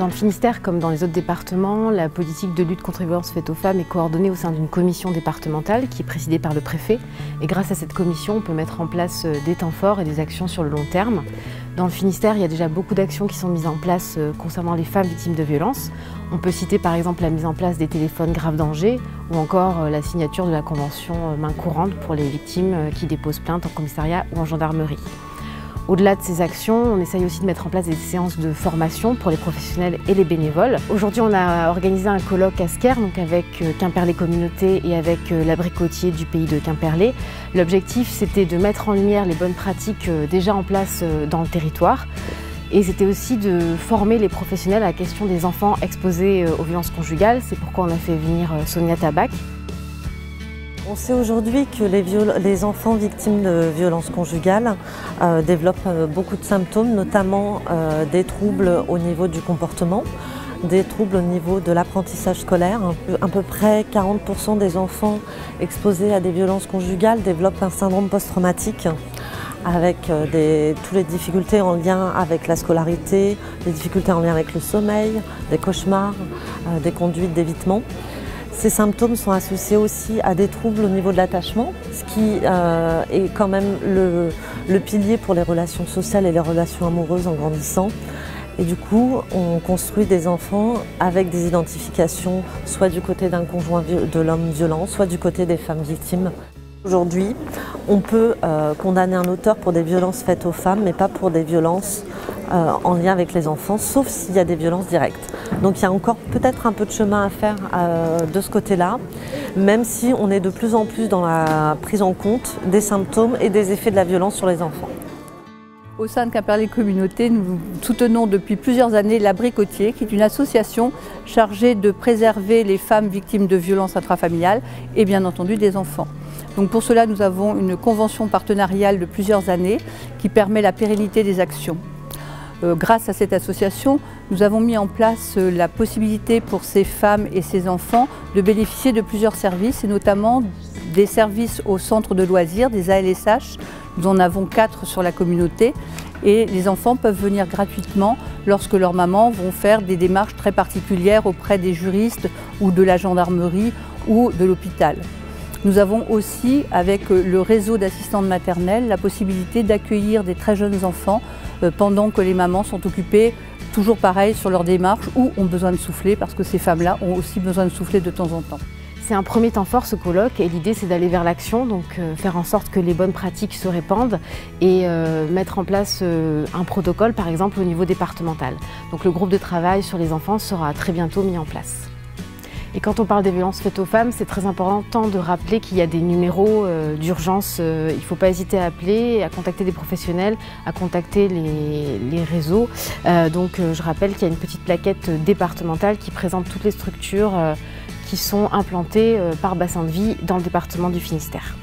Dans le Finistère, comme dans les autres départements, la politique de lutte contre les violences faites aux femmes est coordonnée au sein d'une commission départementale qui est présidée par le préfet. Et grâce à cette commission, on peut mettre en place des temps forts et des actions sur le long terme. Dans le Finistère, il y a déjà beaucoup d'actions qui sont mises en place concernant les femmes victimes de violences. On peut citer par exemple la mise en place des téléphones grave danger ou encore la signature de la convention main courante pour les victimes qui déposent plainte en commissariat ou en gendarmerie. Au-delà de ces actions, on essaye aussi de mettre en place des séances de formation pour les professionnels et les bénévoles. Aujourd'hui, on a organisé un colloque à Sker, donc avec Quimperlé Communauté et avec l'abricotier du pays de Quimperlé. L'objectif, c'était de mettre en lumière les bonnes pratiques déjà en place dans le territoire. Et c'était aussi de former les professionnels à la question des enfants exposés aux violences conjugales. C'est pourquoi on a fait venir Sonia Tabac. On sait aujourd'hui que les enfants victimes de violences conjugales développent beaucoup de symptômes, notamment des troubles au niveau du comportement, des troubles au niveau de l'apprentissage scolaire. À peu près 40% des enfants exposés à des violences conjugales développent un syndrome post-traumatique avec toutes les difficultés en lien avec la scolarité, des difficultés en lien avec le sommeil, des cauchemars, des conduites d'évitement. Ces symptômes sont associés aussi à des troubles au niveau de l'attachement, ce qui est quand même le pilier pour les relations sociales et les relations amoureuses en grandissant. Et du coup, on construit des enfants avec des identifications, soit du côté d'un conjoint de l'homme violent, soit du côté des femmes victimes. Aujourd'hui, on peut condamner un auteur pour des violences faites aux femmes, mais pas pour des violences en lien avec les enfants, sauf s'il y a des violences directes. Donc il y a encore peut-être un peu de chemin à faire de ce côté-là, même si on est de plus en plus dans la prise en compte des symptômes et des effets de la violence sur les enfants. Au sein de Quimperlé Communauté, nous soutenons depuis plusieurs années l'Abricotier, qui est une association chargée de préserver les femmes victimes de violences intrafamiliales et bien entendu des enfants. Donc pour cela, nous avons une convention partenariale de plusieurs années qui permet la pérennité des actions. Grâce à cette association, nous avons mis en place la possibilité pour ces femmes et ces enfants de bénéficier de plusieurs services, et notamment des services au centre de loisirs, des ALSH. Nous en avons 4 sur la communauté, et les enfants peuvent venir gratuitement lorsque leurs mamans vont faire des démarches très particulières auprès des juristes ou de la gendarmerie ou de l'hôpital. Nous avons aussi, avec le réseau d'assistantes maternelles, la possibilité d'accueillir des très jeunes enfants pendant que les mamans sont occupées, toujours pareil, sur leur démarche ou ont besoin de souffler, parce que ces femmes-là ont aussi besoin de souffler de temps en temps. C'est un premier temps fort, ce colloque, et l'idée c'est d'aller vers l'action, donc faire en sorte que les bonnes pratiques se répandent et mettre en place un protocole, par exemple, au niveau départemental. Donc le groupe de travail sur les enfants sera très bientôt mis en place. Et quand on parle des violences faites aux femmes, c'est très important de rappeler qu'il y a des numéros d'urgence. Il ne faut pas hésiter à appeler, à contacter des professionnels, à contacter les réseaux. Donc je rappelle qu'il y a une petite plaquette départementale qui présente toutes les structures qui sont implantées par bassin de vie dans le département du Finistère.